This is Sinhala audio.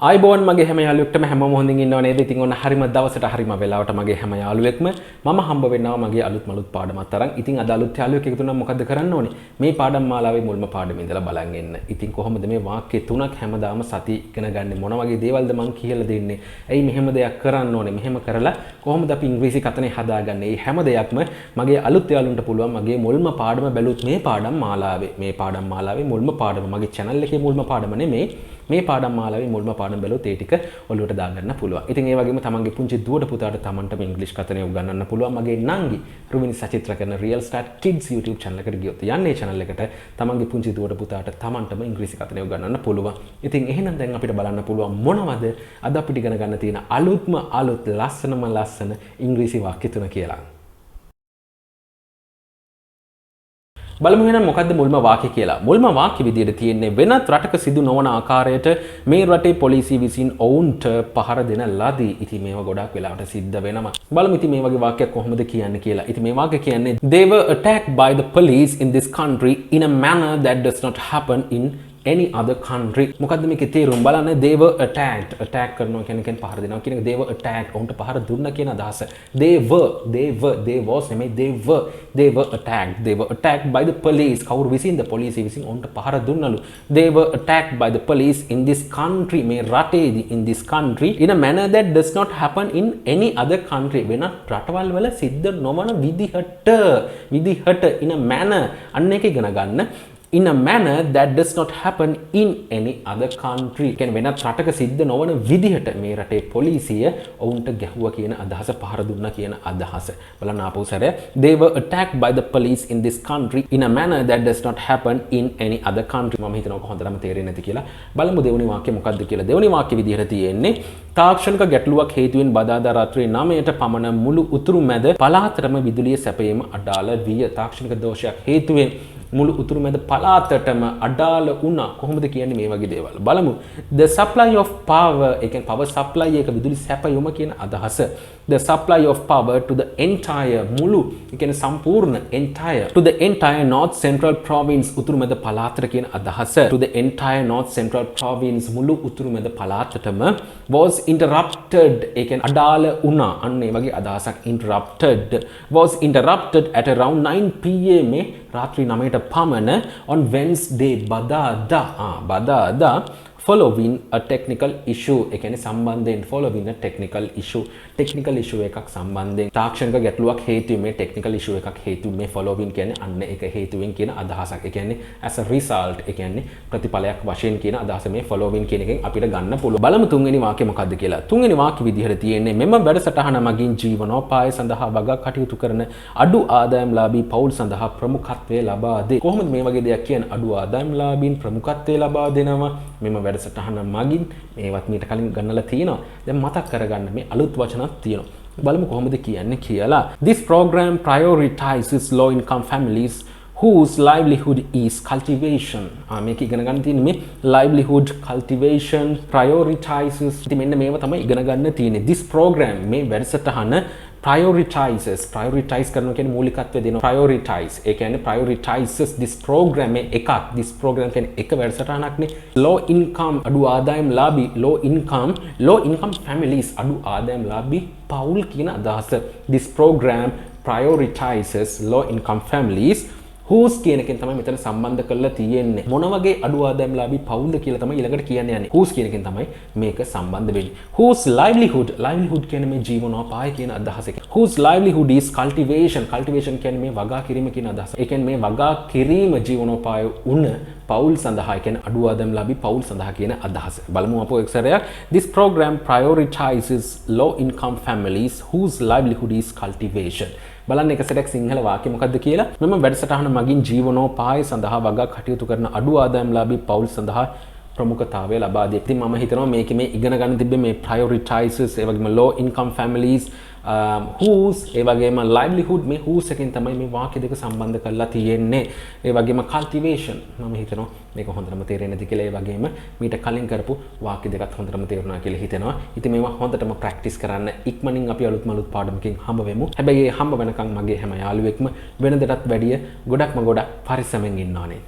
ආයිබෝන් මගේ හැම යාළුවෙක්ටම හැමෝම හොඳින් ඉන්නව නේද? ඉතින් ඔන්න හරිම දවසට හරිම වෙලාවට මගේ හැම යාළුවෙක්ම මම හම්බ වෙනවා මගේ අලුත් පාඩමක් තරම්. ඉතින් අද අලුත් යාළුවෙක් එකතු වුණා මොකද්ද කරන්න ඕනේ? මේ පාඩම් මාලාවේ මුල්ම පාඩමේ ඉඳලා බලන් එන්න. ඉතින් කොහොමද මේ වාක්‍ය තුනක් හැමදාම සති ඉගෙන ගන්න මොන වගේ දේවල්ද මං කියලා දෙන්නේ? ඇයි මෙහෙම දෙයක් කරන්න ඕනේ? මෙහෙම කරලා කොහොමද අපි ඉංග්‍රීසි කතනේ හදාගන්නේ? මේ හැම දෙයක්ම මගේ අලුත් යාළුවන්ට පුළුවන් මගේ මුල්ම පාඩම බැලුවොත් මේ පාඩම් මාලාවේ මුල්ම පාඩම මගේ channel එකේ මුල්ම පාඩම නෙමෙයි. මේ පාඩම් මාලාවේ මුල්ම පාඩම් බැලුවොත් ඒ ටික ඔළුවට දාගන්න පුළුවන්. ඉතින් ඒ වගේම තමන්ගේ පුංචි දුවට පුතාට තමන්ටම ඉංග්‍රීසි කතනේ උගන්වන්න පුළුවන්. මගේ නංගි රුවිනි සචිත්‍ර කරන Real Start Kids YouTube channel එකට ගියොත් යන්නේ channel එකට තමන්ගේ පුංචි දුවට පුතාට තමන්ටම ඉංග්‍රීසි කතනේ උගන්වන්න පුළුවන්. ඉතින් එහෙනම් දැන් අපිට බලන්න පුළුවන් මොනවද අද අපිට ඉගෙන ගන්න තියෙන අලුත්ම අලුත් ලස්සන ඉංග්‍රීසි වාක්‍ය තුන කියලා. බලමු එහෙනම් මොකද්ද මුල්ම වාක්‍ය කියලා. මුල්ම වාක්‍ය විදියට තියෙන්නේ වෙනත් රටක සිදු නොවන ආකාරයට මේ රටේ පොලිසිය විසින් ඔවුන්ට පහර දෙන ලදී. ඉතින් මේවා ගොඩක් වෙලාවට සිද්ධ වෙනවා. බලමු ඉතින් මේ වගේ වාක්‍යයක් කොහොමද කියන්නේ කියලා. ඉතින් මේ වාක්‍ය කියන්නේ they were attacked by the police in this country in a manner that does not happen in any other country. මොකද්ද මේකේ තේරුම බලන්න. they were attacked. attack කරනවා කියන්නේ පහර දෙනවා කියන එක they were attacked. උන්ට පහර දුන්නා කියන අදහස. they was නෙමෙයි they were attacked by the police. කවුරු විසින්ද? පොලිසිය විසින් උන්ට පහර දුන්නලු. they were attacked by the police in this country. මේ රටේදී in this country in a manner that does not happen in any other country. වෙනත් රටවල් වල සිද්ධ නොවන විදිහට in a manner අන්න එක ඉගෙන ගන්න. in a manner that does not happen in any other country. කියන්නේ වෙනත් රටක සිද්ධ නොවන විදිහට මේ රටේ පොලිසිය ඔවුන්ට ගැහුවා කියන අදහස පහර දුන්නා කියන අදහස. බලන්න ආපහු සැරේ. They were attacked by the police in this country in a manner that does not happen in any other country. මම හිතනවා කොහොමදම තේරෙන්නේ නැති කියලා. බලමු දෙවෙනි වාක්‍ය මොකක්ද කියලා. දෙවෙනි වාක්‍ය විදිහට තියෙන්නේ තාක්ෂණික ගැටලුවක් හේතුවෙන් බදාදා රාත්‍රියේ 9ට පමණ මුළු උතුරු මැද පළාතටම විදුලිය සැපයීම අඩාල විය. තාක්ෂණික දෝෂයක් හේතුවෙන් මුළු උතුරු මැද පළාතටම අඩාල වුණා. කොහොමද කියන්නේ මේ වගේ දේවල්? බලමු. The supply of power, ඒ කියන්නේ power supply එක විදුලි සැපයීම කියන අදහස. The supply of power to the entire මුළු, ඒ කියන්නේ සම්පූර්ණ entire to the entire north central province උතුරු මැද පළාතට කියන අදහස. To the entire north central province මුළු උතුරු මැද පළාතටම was interrupted, ඒ කියන්නේ අඩාල වුණා. අන්න ඒ වගේ අදහසක්. was interrupted at around 9 pm රාත්‍රී 9ට පමණ on Wednesday බදාදා following a technical issue. ඒ කියන්නේ සම්බන්ධයෙන් following a technical issue එකක් සම්බන්ධයෙන් තාක්ෂණික ගැටලුවක් හේතුවෙන් මේ technical issue එකක් හේතුවෙන් මේ following කියන්නේ අන්න ඒක හේතුවෙන් කියන අදහසක්. ඒ කියන්නේ as a result, ඒ කියන්නේ ප්‍රතිඵලයක් වශයෙන් කියන අදහස මේ following කියන එකෙන් අපිට ගන්න පුළුවන්. බලමු තුන්වෙනි වාක්‍ය මොකද්ද කියලා. තුන්වෙනි වාක්‍ය විදිහට තියෙන්නේ මෙම වැඩසටහන මගින් ජීවනෝපාය සඳහා වගා කටයුතු කරන අඩු ආදායම්ලාභී පවුල් සඳහා ප්‍රමුඛත්වය ලබා දේ. කොහොමද මේ වගේ දෙයක් කියන්නේ? අඩු ආදායම්ලාභීන් ප්‍රමුඛත්වය ලබා දෙනවා මෙම වැඩසටහන මගින්. මේවත් මීට කලින් ගන්නලා තියෙනවා. දැන් මතක් කරගන්න මේ අලුත් වචනක් තියෙනවා. බලමු කොහොමද කියන්නේ කියලා. This program prioritizes low income families whose livelihood is cultivation. මේක ඉගෙන ගන්න තියෙන්නේ මේ livelihood cultivation prioritizes. ඉතින් මෙන්න මේව තමයි ඉගෙන ගන්න තියෙන්නේ. This program මේ වැඩසටහන prioritizes කරනවා කියන්නේ මූලිකත්වය දෙනවා. prioritize ඒ කියන්නේ prioritizes this program එකක්. this program කියන්නේ එක වැඩසටහනක් නේ. low income අඩු ආදායම්ලාභී low income families අඩු ආදායම්ලාභී පවුල් කියන අදහස. this program prioritizes low income families whose කියන එකෙන් තමයි මෙතන සම්බන්ධ කරලා තියෙන්නේ. මොන වගේ අඩු ආදායම්ලාභී පවුල්ද කියලා තමයි ඊළඟට කියන්න යන්නේ. whose කියන එකෙන් තමයි මේක සම්බන්ධ වෙන්නේ. whose livelihood කියන්නේ මේ ජීවනෝපාය කියන අදහස එක. whose livelihood is cultivation කියන්නේ මේ වගා කිරීම කියන අදහස. ඒ කියන්නේ මේ වගා කිරීම ජීවනෝපාය උන පවුල් සඳහා, කියන්නේ අඩු ආදායම්ලාභී පවුල් සඳහා කියන අදහස. බලමු අපෝ එක් සැරයක්. This program prioritizes low income families whose livelihood is cultivation. බලන්න එක සැරයක් සිංහල වාක්‍ය මොකද්ද කියලා. මෙම වැඩසටහන මගින් ජීවනෝපාය සඳහා වගා කටයුතු කරන අඩු ආදායම්ලාභී පවුල් සඳහා ප්‍රමුඛතාවය ලබා දී. ඉතින් මම හිතනවා මේකේ මේ ඉගෙන ගන්න තිබ්බේ මේ prioritizes ඒ වගේම low income families whose ඒ වගේම livelihood මේ whose එකෙන් තමයි මේ වාක්‍ය දෙක සම්බන්ධ කරලා තියෙන්නේ. ඒ වගේම cultivation මම හිතනවා මේක හොඳටම තේරෙන්නේ නැති කියලා. ඒ වගේම මීට කලින් කරපු වාක්‍ය දෙකත් හොඳටම තේරුණා කියලා හිතෙනවා. ඉතින් මේවා හොඳටම ප්‍රැක්ටිස් කරන්න. ඉක්මනින් අපි අලුත් පාඩමකින් හම්බ වෙමු. හැබැයි මේ හම්බ වෙනකන් මගේ හැම යාළුවෙක්ම වෙනදටත් වැඩිය ගොඩක් පරිස්සමෙන් ඉන්න ඕනේ.